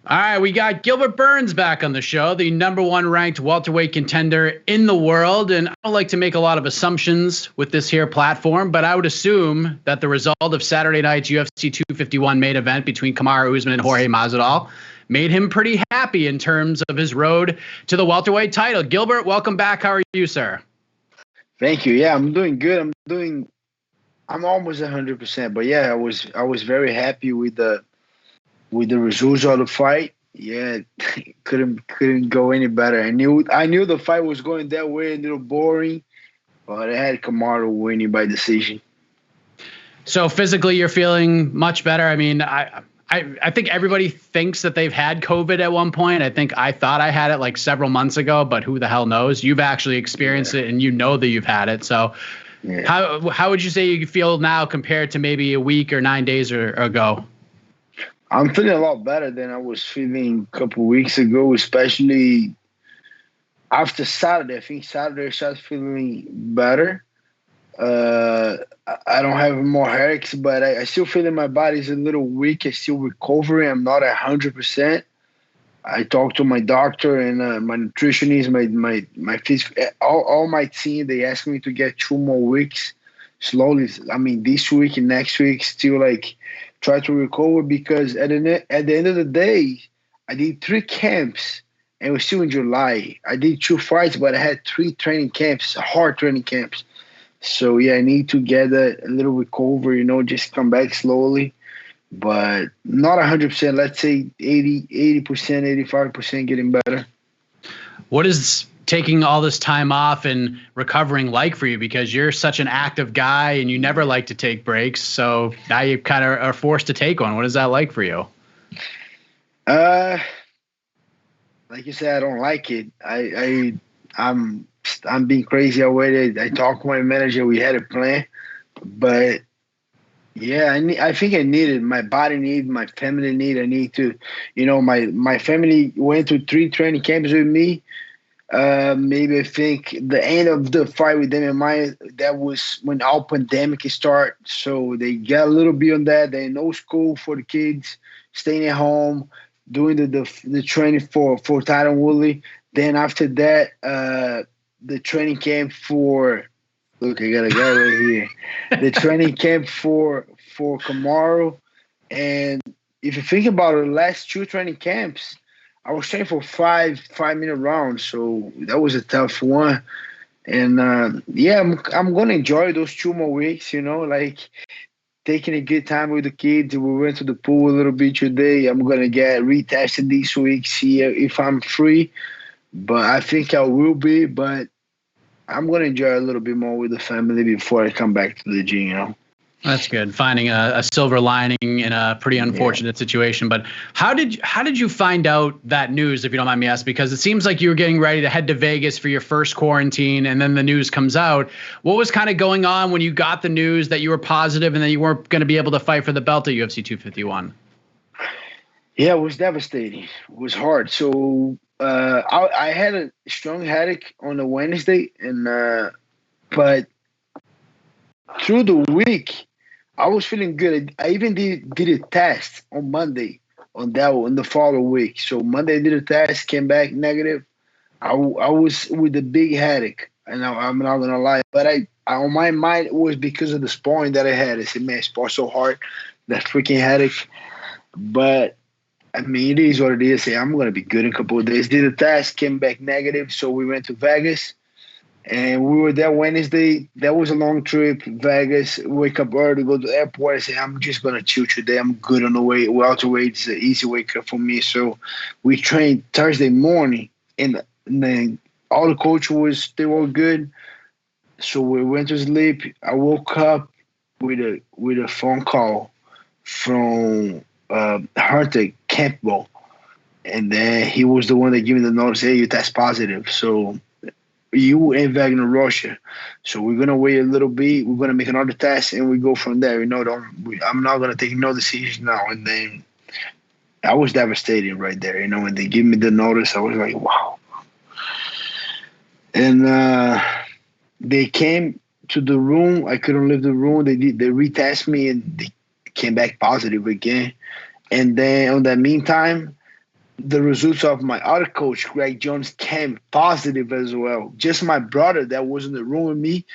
All right, we got Gilbert Burns back on the show, the #1 ranked welterweight contender in the world. And I don't like to make a lot of assumptions with this here platform, but I would assume that the result of Saturday night's UFC 251 main event between Kamaru Usman and Jorge Masvidal made him pretty happy in terms of his road to the welterweight title. Gilbert, welcome back. How are you, sir? Thank you. Yeah, I'm doing good. I'm almost 100%, but yeah, I was very happy with the results of the fight. Yeah, couldn't go any better. I knew the fight was going that way, a little boring, but I had Kamaru winning by decision. So physically, you're feeling much better. I mean, I think everybody thinks that they've had COVID at one point. I thought I had it like several months ago, but who the hell knows? You've actually experienced it, and you know that you've had it. So how would you say you feel now compared to maybe a week or 9 days ago? I'm feeling a lot better than I was feeling a couple weeks ago, especially after Saturday. I think Saturday I started feeling better. I don't have more headaches, but I still feel that my body's a little weak. I still recovering. I'm not 100%. I talked to my doctor and my nutritionist, my physical, all my team. They asked me to get 2 more weeks slowly. I mean, this week and next week, still like try to recover, because at the end of the day, I did 3 camps and we're still in July. I did 2 fights, but I had 3 training camps, hard training camps. So yeah, I need to get a little recovery, just come back slowly, but not 100%. Let's say 80%, 85% getting better. What is taking all this time off and recovering like for you? Because you're such an active guy and you never like to take breaks. So now you kind of are forced to take one. What is that like for you? Like you said, I don't like it. I'm being crazy already. I talked to my manager. We had a plan, but yeah, I think I need it. My body need, my family need. I need to, my family went to 3 training camps with me. Maybe I think the end of the fight with MMA, that was when our pandemic start. So they got a little bit on that. They no school for the kids, staying at home, doing the training for Tyron Woodley. Then after that, the training camp for, look, I got a guy right here. The training camp for Kamaru. And if you think about it, the last 2 training camps, I was training for 5-minute rounds. So that was a tough one. And yeah, I'm going to enjoy those 2 more weeks, like taking a good time with the kids. We went to the pool a little bit today. I'm going to get retested this week, see if I'm free. But I think I will be, but I'm going to enjoy a little bit more with the family before I come back to the gym, That's good. Finding a silver lining in a pretty unfortunate situation. But how did you find out that news, if you don't mind me asking? Because it seems like you were getting ready to head to Vegas for your first quarantine, and then the news comes out. What was kind of going on when you got the news that you were positive and that you weren't going to be able to fight for the belt at UFC 251? Yeah, it was devastating. It was hard. So I had a strong headache on a Wednesday, and but through the week, I was feeling good. I even did a test on Monday on the following week. So Monday I did a test, came back negative. I was with a big headache, and I'm not gonna lie, but I on my mind it was because of the sparring that I had. I said, man, I spar so hard, that freaking headache. But I mean, it is what it is. Say, I'm going to be good in a couple of days. Did a test, came back negative. So we went to Vegas, and we were there Wednesday. That was a long trip. Vegas, wake up early, go to the airport. I said, I'm just going to chill today. I'm good on the way. Welterweight is an easy wake up for me. So we trained Thursday morning, and then all the coaches they were good. So we went to sleep. I woke up with a phone call from Hunter Campbell, and then he was the one that gave me the notice, hey, you test positive, so you and Wagner Russia, so we're gonna wait a little bit, we're gonna make another test, and we go from there. I'm not gonna take no decision now. And then I was devastated right there, when they give me the notice. I was like, wow. And they came to the room. I couldn't leave the room. They retest me, and they came back positive again. And then on that meantime, the results of my other coach, Greg Jones, came positive as well. Just my brother that was in the room with me,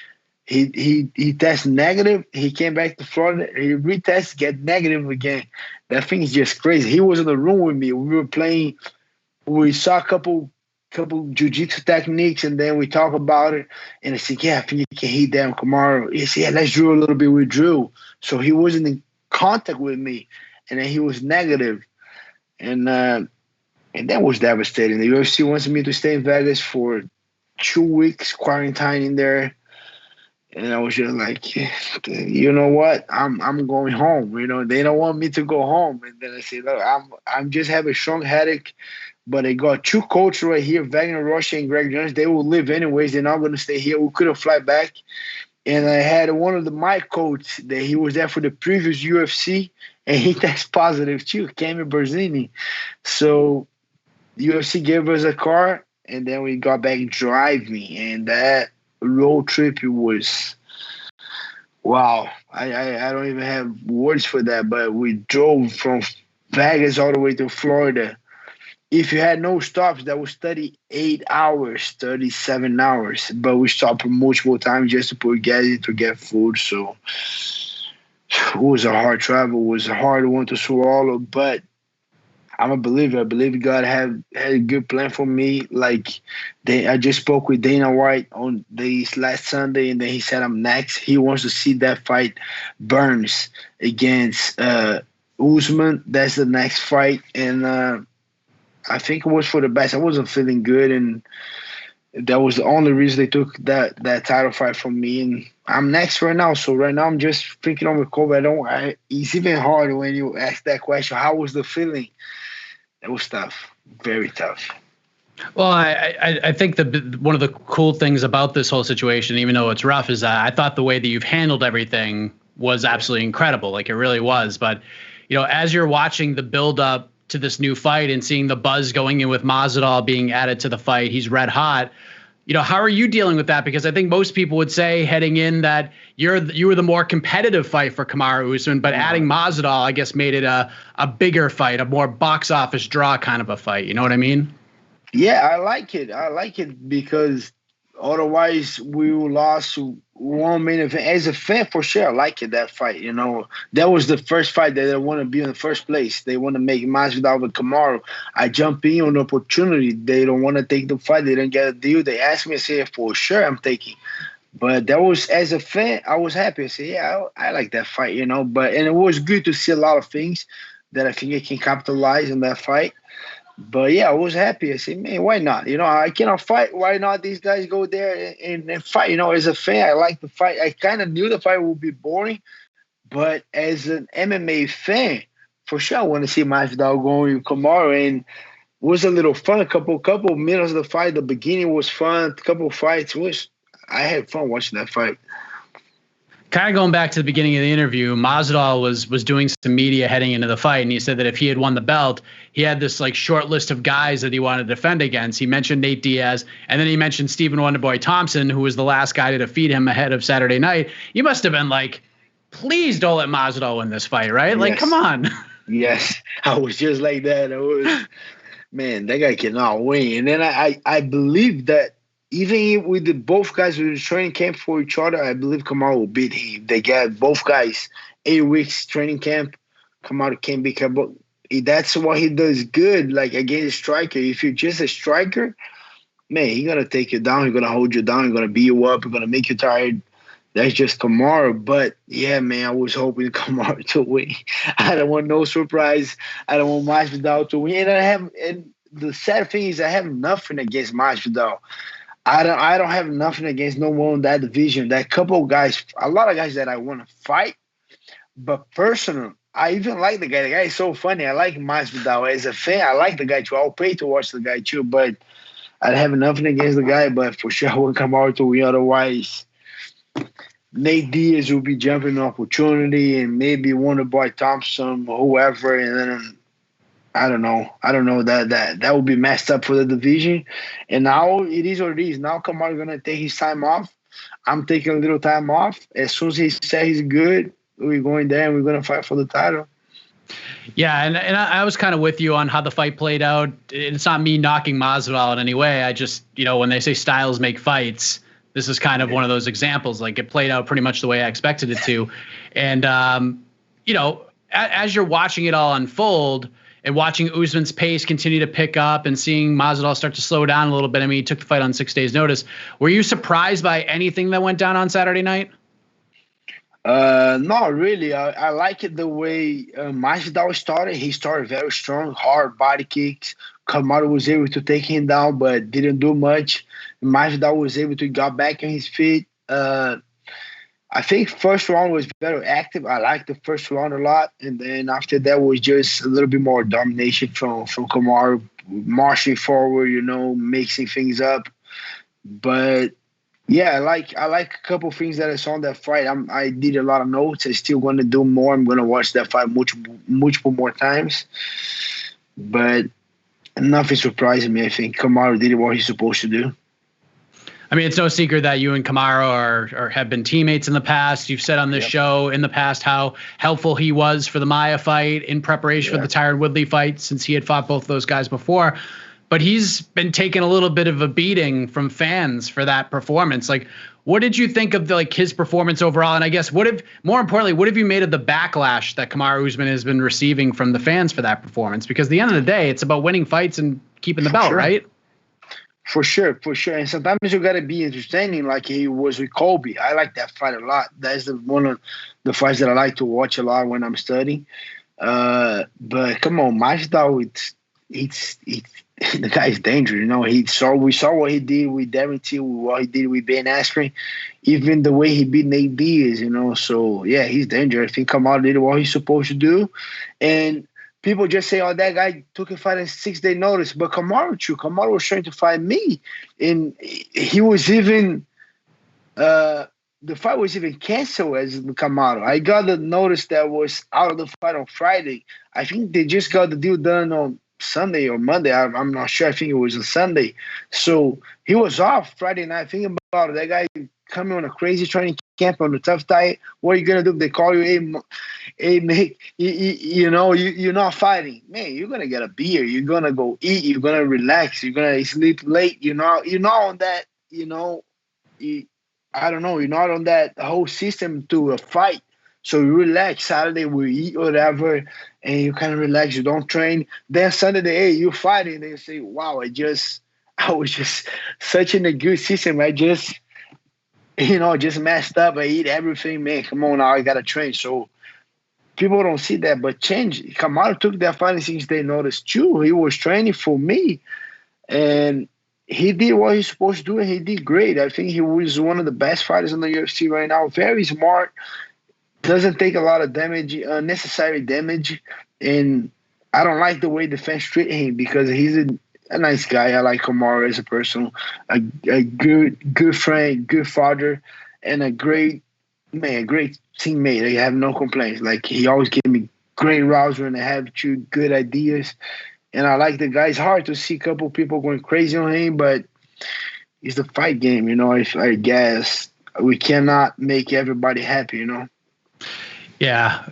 he tested negative. He came back to Florida. He retested, get negative again. That thing is just crazy. He was in the room with me. We were playing. We saw a couple jiu-jitsu techniques, and then we talk about it. And I said, yeah, I think you can hit them, Kamaru. He said, yeah, let's drill a little bit. We drew. So he wasn't in contact with me, and then he was negative. And that was devastating. The UFC wants me to stay in Vegas for 2 weeks, quarantining there. And I was just like, you know what? I'm going home. You know, they don't want me to go home. And then I said, look, I'm just have a strong headache. But I got 2 coaches right here, Wagner Rocha and Greg Jones. They will leave anyways. They're not going to stay here. We couldn't fly back. And I had one of my coaches that he was there for the previous UFC, and he tested positive too, Kamaru Usman. So the UFC gave us a car, and then we got back driving. And that road trip was, wow. I don't even have words for that, but we drove from Vegas all the way to Florida. If you had no stops, that was 38 hours, 37 hours. But we stopped multiple times just to put gas in to get food. So it was a hard travel. It was a hard one to swallow. But I'm a believer. I believe God had a good plan for me. Like I just spoke with Dana White on this last Sunday, and then he said I'm next. He wants to see that fight, Burns against Usman. That's the next fight, and I think it was for the best. I wasn't feeling good, and that was the only reason they took that title fight from me. And I'm next right now. So right now I'm just thinking on recovery. It's even hard when you ask that question. How was the feeling? It was tough, very tough. Well, I think one of the cool things about this whole situation, even though it's rough, is that I thought the way that you've handled everything was absolutely incredible. Like it really was. But, you know, as you're watching the build up to this new fight and seeing the buzz going in with Masvidal being added to the fight, he's red hot. You know, how are you dealing with that? Because I think most people would say heading in that you were the more competitive fight for Kamaru Usman, but adding Masvidal, I guess, made it a bigger fight, a more box office draw kind of a fight. You know what I mean? Yeah, I like it. I like it because otherwise we lost one main event. As a fan, for sure, I like it, that fight. You know, that was the first fight that they want to be in the first place. They want to make Masvidal with Kamaru. I jump in on opportunity. They don't want to take the fight. They didn't get a deal. They asked me, I said, for sure I'm taking. But that was, as a fan, I was happy. I said, yeah, I like that fight, you know. And it was good to see a lot of things that I think I can capitalize in that fight. But yeah, I was happy. I said, man, why not? You know, I cannot fight. Why not these guys go there and fight? You know, as a fan, I like the fight. I kind of knew the fight would be boring. But as an MMA fan, for sure, I want to see Masvidal going with Kamaru. And it was a little fun. A couple minutes of the fight. The beginning was fun. A couple fights. I had fun watching that fight. Kind of going back to the beginning of the interview, Masvidal was doing some media heading into the fight, and he said that if he had won the belt, he had this like short list of guys that he wanted to defend against. He mentioned Nate Diaz, and then he mentioned Stephen Wonderboy Thompson, who was the last guy to defeat him ahead of Saturday night. You must have been like, please don't let Masvidal win this fight, right? Like, come on. Yes, I was just like that. I was, man, that guy cannot win. And then I believe that even with both guys with the training camp for each other, I believe Kamaru will beat him. They get both guys 8 weeks training camp. Kamaru can't beat Kamaru. That's what he does good, like against a striker. If you're just a striker, man, he's going to take you down. He's going to hold you down. He's going to beat you up. He's going to make you tired. That's just Kamaru. But, yeah, man, I was hoping Kamaru to win. I don't want no surprise. I don't want Masvidal to win. And the sad thing is I have nothing against Masvidal. I don't have nothing against no one in that division. That couple of guys, a lot of guys that I want to fight. But personally, I even like the guy. The guy is so funny. I like Masvidal. As a fan, I like the guy too. I'll pay to watch the guy too. But I have nothing against the guy. But for sure, I will come out to win. Otherwise, Nate Diaz will be jumping an opportunity, and maybe Wonderboy Thompson, whoever, and then I don't know. That would be messed up for the division. And now it is what it is. Now Kamaru gonna take his time off. I'm taking a little time off. As soon as he says he's good, we're going there and we're gonna fight for the title. Yeah, and I was kind of with you on how the fight played out. It's not me knocking Masvidal in any way. I just, when they say styles make fights, this is kind of one of those examples. Like, it played out pretty much the way I expected it to. And, as you're watching it all unfold and watching Usman's pace continue to pick up and seeing Masvidal start to slow down a little bit, I mean, he took the fight on 6 days' notice. Were you surprised by anything that went down on Saturday night? Not really. I like it the way Masvidal started. He started very strong, hard body kicks. Kamaru was able to take him down, but didn't do much. Masvidal was able to get back on his feet. I think first round was very active. I liked the first round a lot. And then after that was just a little bit more domination from Kamaru, marching forward, mixing things up. But yeah, I like a couple of things that I saw in that fight. I did a lot of notes. I'm still going to do more. I'm going to watch that fight multiple more times. But nothing surprising me. I think Kamaru did what he's supposed to do. I mean, it's no secret that you and Kamaru are have been teammates in the past. You've said on this show in the past how helpful he was for the Maia fight in preparation for the Tyron Woodley fight, since he had fought both of those guys before. But he's been taking a little bit of a beating from fans for that performance. Like, what did you think of his performance overall? And I guess more importantly, what have you made of the backlash that Kamaru Usman has been receiving from the fans for that performance? Because at the end of the day, it's about winning fights and keeping the belt, right? For sure. And sometimes you got to be entertaining, like he was with Colby. I like that fight a lot. That's one of the fights that I like to watch a lot when I'm studying. But come on, Masvidal, the guy is dangerous. We saw what he did with Darren Till, what he did with Ben Askren, even the way he beat Nate Diaz. So yeah, he's dangerous. I think Kamaru did what he's supposed to do, and people just say, "Oh, that guy took a fight in 6 day notice." But Kamaru was trying to fight me, and he was even the fight was even canceled as Kamaru. I got the notice that was out of the fight on Friday. I think they just got the deal done on Sunday or Monday. I'm not sure. I think it was a Sunday. So he was off Friday night. Thinking about it, that guy coming on a crazy training camp on a tough diet. What are you gonna do if they call you, hey, mate, you're not fighting, man? You're gonna get a beer. You're gonna go eat. You're gonna relax. You're gonna sleep late. You're not on that. I don't know. You're not on that whole system to a fight. So you relax. Saturday we eat whatever, and you kind of relax. You don't train. Then Sunday, hey, you fighting. They say, wow, I was just such in a good system. I just messed up. I eat everything, man. Come on, now I gotta train. So people don't see that, but change. Kamaru took that fight in 6 day notice too. He was training for me, and he did what he's supposed to do, and he did great. I think he was one of the best fighters in the UFC right now. Very smart. Doesn't take a lot of damage, unnecessary damage, and I don't like the way the fans treat him because he's a nice guy. I like Kamaru as a person, a good friend, good father, and a great teammate. I have no complaints. Like, he always gave me great routes when I have good ideas, and I like the guy. It's hard to see a couple people going crazy on him, but it's the fight game, I guess we cannot make everybody happy, Yeah,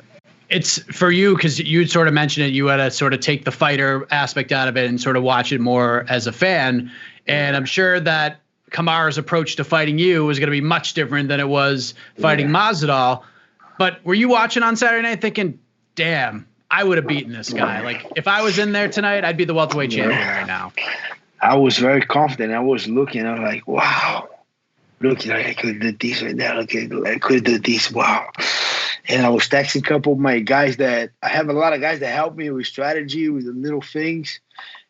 it's for you because you sort of mentioned it. You had to sort of take the fighter aspect out of it and sort of watch it more as a fan. And I'm sure that Kamaru's approach to fighting you was going to be much different than it was fighting Masvidal. But were you watching on Saturday night thinking, damn, I would have beaten this guy? Like, if I was in there tonight, I'd be the welterweight champion right now. I was very confident. I was looking. I was like, wow. Looking like I could do this right now. Okay, I could do this. Wow. And I was texting a couple of my guys that I have a lot of guys that help me with strategy, with the little things.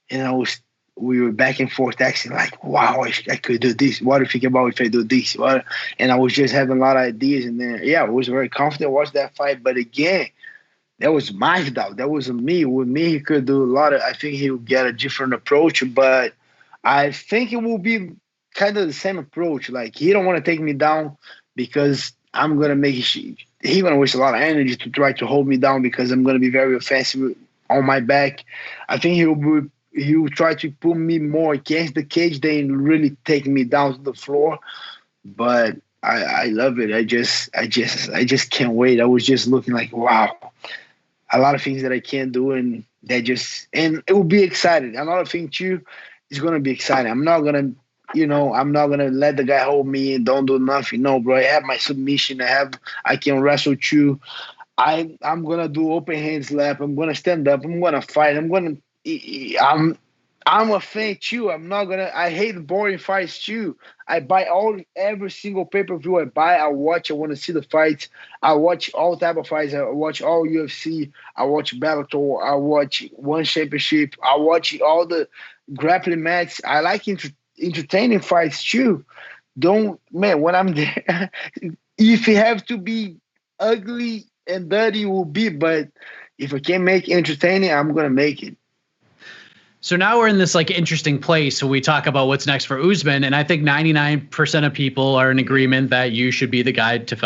And we were back and forth texting like, wow, I could do this. What do you think about if I do this? And I was just having a lot of ideas. And then, I was very confident watching that fight. But again, that was Masvidal. That wasn't me. With me, he could do a lot of, I think he would get a different approach. But I think it will be kind of the same approach. Like, he don't want to take me down because I'm going to make it. He's going to waste a lot of energy to try to hold me down because I'm going to be very offensive on my back. I think he will try to put me more against the cage than really take me down to the floor. But I love it. I just can't wait. I was just looking like, wow, a lot of things that I can't do, and and it will be exciting. Another thing too is gonna be exciting. I'm not gonna let the guy hold me and don't do nothing. No, bro. I have my submission. I can wrestle too. I'm gonna do open hand slap. I'm gonna stand up. I'm gonna fight. I'm a fan too. I hate boring fights too. I buy every single pay-per-view I buy. I watch. I want to see the fights. I watch all type of fights. I watch all UFC. I watch Bellator. I watch One Championship. I watch all the grappling matches. I like entertaining fights too. When I'm there, if it have to be ugly and dirty, it will be. But if I can make it entertaining, I'm gonna make it. So now we're in this like interesting place. So we talk about what's next for Usman, and I think 99% of people are in agreement that you should be the guy to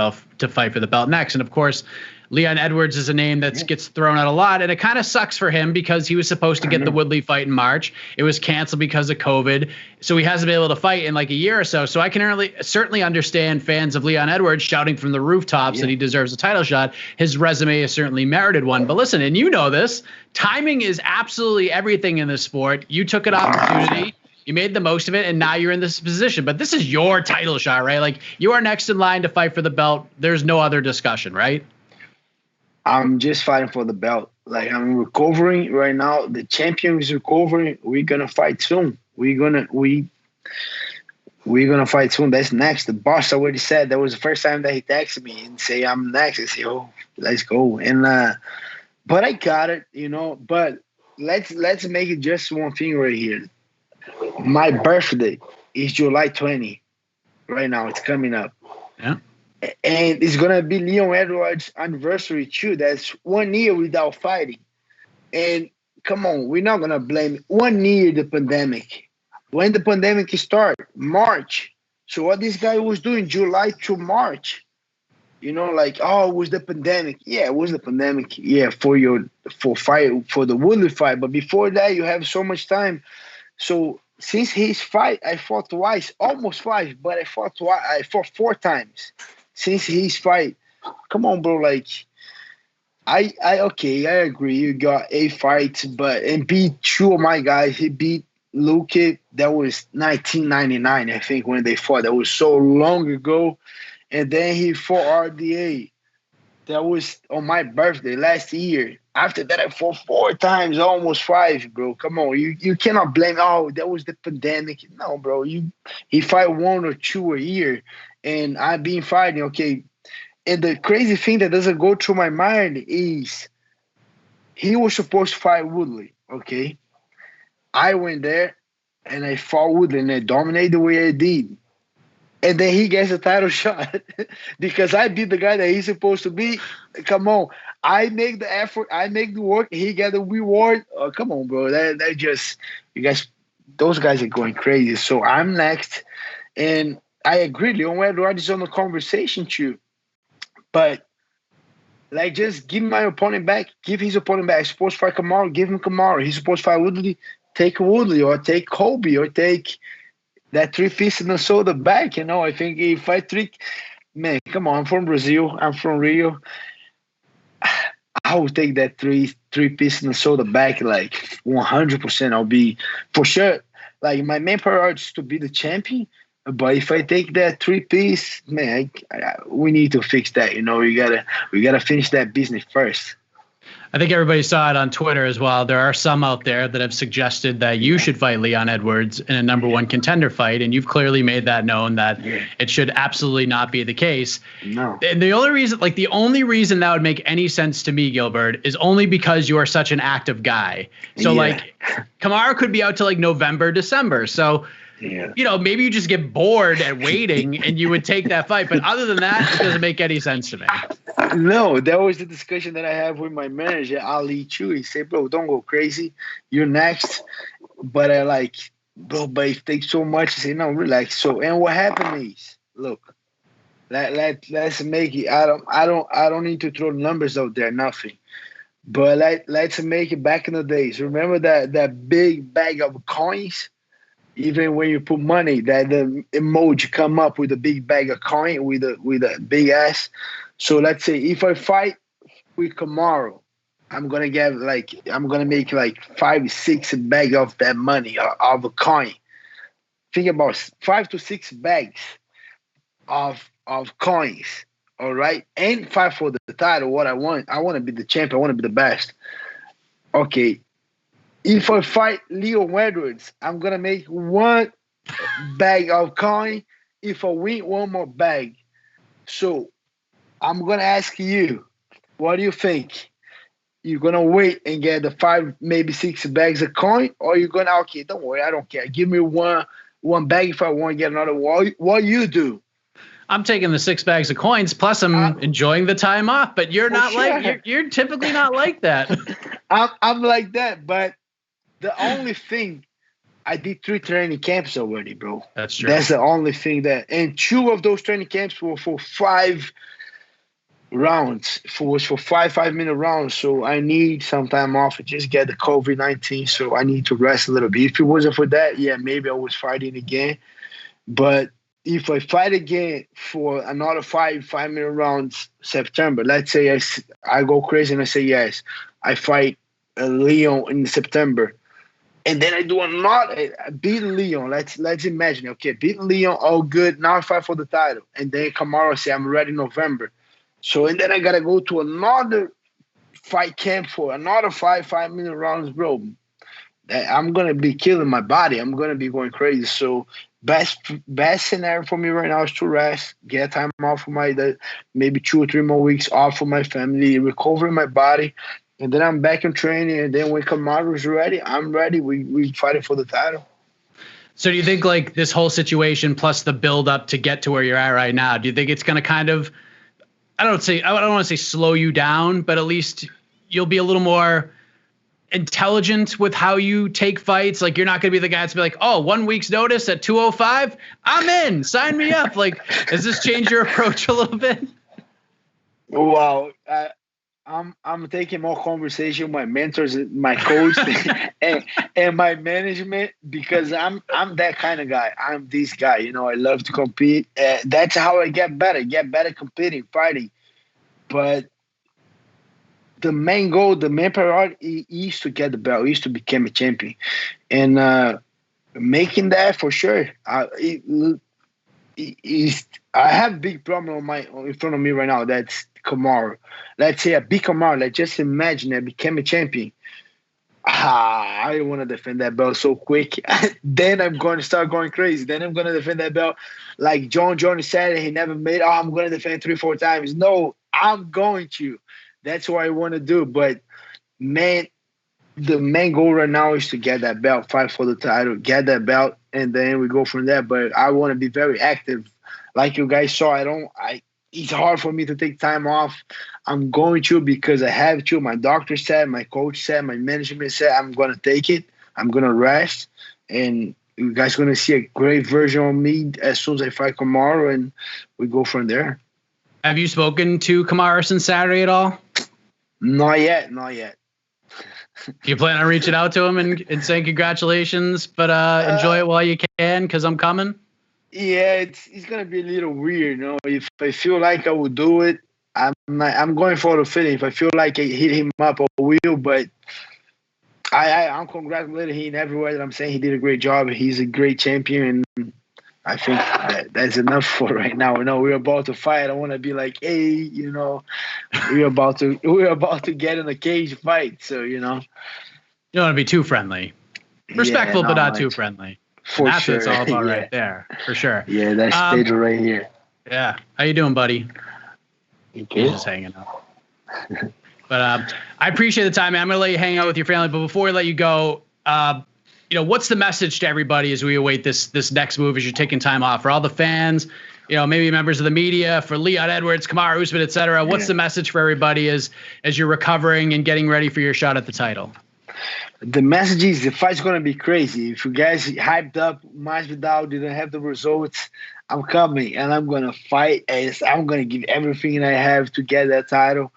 fight for the belt next. And of course, Leon Edwards is a name that gets thrown out a lot, and it kind of sucks for him because he was supposed to get the Woodley fight in March. It was canceled because of COVID, so he hasn't been able to fight in like a year or so. So I can certainly understand fans of Leon Edwards shouting from the rooftops that he deserves a title shot. His resume has certainly merited one. But listen, and you know this, timing is absolutely everything in this sport. You took an opportunity. You made the most of it, and now you're in this position. But this is your title shot, right? Like, you are next in line to fight for the belt. There's no other discussion, right? I'm just fighting for the belt. Like, I'm recovering right now. The champion is recovering. We're gonna fight soon. We're gonna fight soon. That's next. The boss already said that was the first time that he texted me and say I'm next. I say, oh, let's go. And but I got it, But let's make it just one thing right here. My birthday is July 20. Right now, it's coming up. Yeah. And it's going to be Leon Edwards' anniversary, too. That's 1 year without fighting. And come on, we're not going to blame 1 year the pandemic. When the pandemic started, March. So what this guy was doing, July to March, it was the pandemic. Yeah, it was the pandemic. Yeah, for the Woodley fight. But before that, you have so much time. So since his fight, I fought twice, almost 5, but I fought 4 times. Since his fight, come on, bro. Like, I agree. You got 8 fights, and beat 2 of my guys. He beat Luke. That was 1999, I think, when they fought. That was so long ago. And then he fought RDA. That was on my birthday last year. After that, I fought 4 times, almost 5, bro. Come on, you cannot blame. Oh, that was the pandemic. No, bro. He fight 1 or 2 a year. And I've been fighting, okay. And the crazy thing that doesn't go through my mind is he was supposed to fight Woodley, okay? I went there and I fought Woodley and I dominated the way I did. And then he gets a title shot because I beat the guy that he's supposed to be. Come on. I make the effort. I make the work. He get the reward. Oh, come on, bro. That just, those guys are going crazy. So I'm next. And I agree, Leon Edwards is on the conversation too. But like, just give my opponent back. Give his opponent back. He's supposed to fight Kamaru. Give him Kamaru. He's supposed to fight Woodley. Take Woodley or take Colby or take that 3 fists in the soda back. I think if I man, come on. I'm from Brazil. I'm from Rio. I will take that three piece in the soda back like 100%. I'll be for sure. Like, my main priority is to be the champion. But if I take that 3-piece, man, we need to fix that. We gotta finish that business first. I think everybody saw it on Twitter as well. There are some out there that have suggested that you should fight Leon Edwards in a number 1 contender fight, and you've clearly made that known that it should absolutely not be the case. No. And the only reason that would make any sense to me, Gilbert, is only because you are such an active guy. So like, Kamaru could be out till like November, December. So maybe you just get bored at waiting and you would take that fight. But other than that, it doesn't make any sense to me. No, that was the discussion that I have with my manager, Ali Chu. He said, bro, don't go crazy. You're next. But I like, bro, but it takes so much. I say, no, relax. So, and what happened is, look, let's make it. I don't need to throw numbers out there, nothing. But let's make it back in the days. Remember that big bag of coins? Even when you put money, that the emoji come up with a big bag of coin with a big ass. So let's say if I fight with Kamaru, I'm gonna make like 5-6 bags of that money of a coin. Think about 5 to 6 bags of coins. All right, and fight for the title. What I want to be the champion. I want to be the best. Okay, if I fight Leon Edwards, I'm gonna make 1 bag of coin. If I win, 1 more bag. So I'm gonna ask you, what do you think? You're gonna wait and get the 5, maybe 6 bags of coin, or you're gonna, okay, don't worry, I don't care. Give me one bag if I want to get another. What you do? I'm taking the 6 bags of coins, plus I'm enjoying the time off. But you're not sure. you're typically not like that. I'm like that, but the only thing, I did 3 training camps already, bro. That's true. That's the only thing and 2 of those training camps were for 5 rounds. For 5-minute rounds. So I need some time off. I just get the COVID-19, so I need to rest a little bit. If it wasn't for that, yeah, maybe I was fighting again. But if I fight again for another 5-minute rounds September, let's say I go crazy and I say yes, I fight Leon in September. And then I do another, beat Leon. Let's imagine, okay, beat Leon, all good. Now I fight for the title. And then Kamaru say, I'm ready in November. So, and then I got to go to another fight camp for another 5-minute rounds, bro. I'm going to be killing my body. I'm going to be going crazy. So, best scenario for me right now is to rest, get time off for maybe 2 or 3 more weeks off for my family, recover my body. And then I'm back in training, and then when Kamaru's ready, I'm ready. We fighting for the title. So do you think like this whole situation plus the build up to get to where you're at right now, do you think it's going to kind of, I don't want to say slow you down, but at least you'll be a little more intelligent with how you take fights? Like you're not going to be the guy to be like, oh, 1 week's notice at 205, I'm in, sign me up. Like, does this change your approach a little bit? Wow. I'm taking more conversation with my mentors, my coach, and my management, because I'm that kind of guy. I'm this guy, I love to compete. That's how I get better competing, fighting. But the main goal, the main priority is to get the belt, is to become a champion. And making that for sure. I have a big problem in front of me right now. That's Kamaru. Let's say I beat Kamaru. Let's just imagine I became a champion. I don't want to defend that belt so quick. Then I'm going to start going crazy. Then I'm going to defend that belt like John Jones said. He never made. Oh, I'm going to defend 3-4 times. No, I'm going to. That's what I want to do. But man, the main goal right now is to get that belt, fight for the title, get that belt, and then we go from there. But I want to be very active. Like you guys saw, it's hard for me to take time off. I'm going to because I have to. My doctor said, my coach said, my management said, I'm going to take it. I'm going to rest. And you guys are going to see a great version of me as soon as I fight Kamaru, and we go from there. Have you spoken to Kamaru since Saturday at all? Not yet. You plan on reaching out to him and saying congratulations, but enjoy it while you can because I'm coming? Yeah, it's gonna be a little weird, If I feel like I will do it, I'm going for the feeling. If I feel like I hit him up, I will. But I'm congratulating him everywhere that I'm saying he did a great job. He's a great champion, and I think that's enough for right now. We're about to fight. I want to be like, hey, we're about to get in a cage fight. So You don't want to be too friendly, respectful, but not too friendly. That's sure. What it's all about right there, for sure. Yeah, that's stage right here. Yeah. How you doing, buddy? Okay. He's just hanging out. But I appreciate the time, man. I'm going to let you hang out with your family. But before I let you go, what's the message to everybody as we await this next move as you're taking time off? For all the fans, maybe members of the media, for Leon Edwards, Kamaru Usman, et cetera. What's the message for everybody as you're recovering and getting ready for your shot at the title? The message is the fight's going to be crazy. If you guys hyped up, Masvidal didn't have the results, I'm coming and I'm going to fight. I'm going to give everything I have to get that title.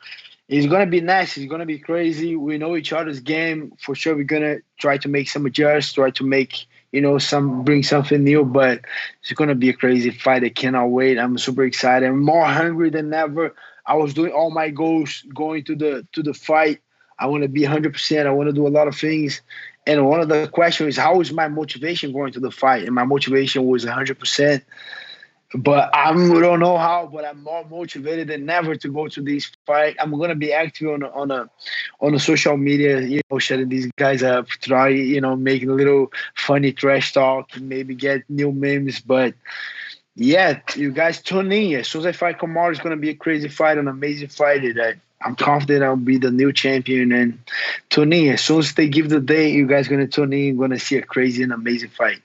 It's going to be nice. It's going to be crazy. We know each other's game. For sure, we're going to try to make some adjustments, try to make, bring something new. But it's going to be a crazy fight. I cannot wait. I'm super excited. I'm more hungry than ever. I was doing all my goals going to the fight. I want to be 100%. I want to do a lot of things. And one of the questions is, how is my motivation going to the fight? And my motivation was 100%. But I don't know how, but I'm more motivated than ever to go to this fight. I'm gonna be active on the social media, shutting these guys up, try, making a little funny trash talk, maybe get new memes. But yeah, you guys tune in. As soon as I fight Kamaru, it's gonna be a crazy fight, an amazing fight. I'm confident I'll be the new champion. And tune in. As soon as they give the date, you guys gonna tune in. Gonna see a crazy and amazing fight.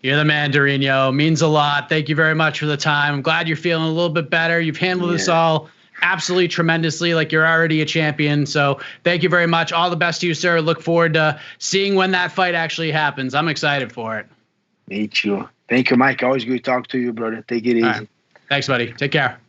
You're the man, Durinho. Means a lot. Thank you very much for the time. I'm glad you're feeling a little bit better. You've handled this all absolutely tremendously, like you're already a champion. So thank you very much. All the best to you, sir. Look forward to seeing when that fight actually happens. I'm excited for it. Me too. Thank you, Mike. Always good to talk to you, brother. Take it easy. All right. Thanks, buddy. Take care.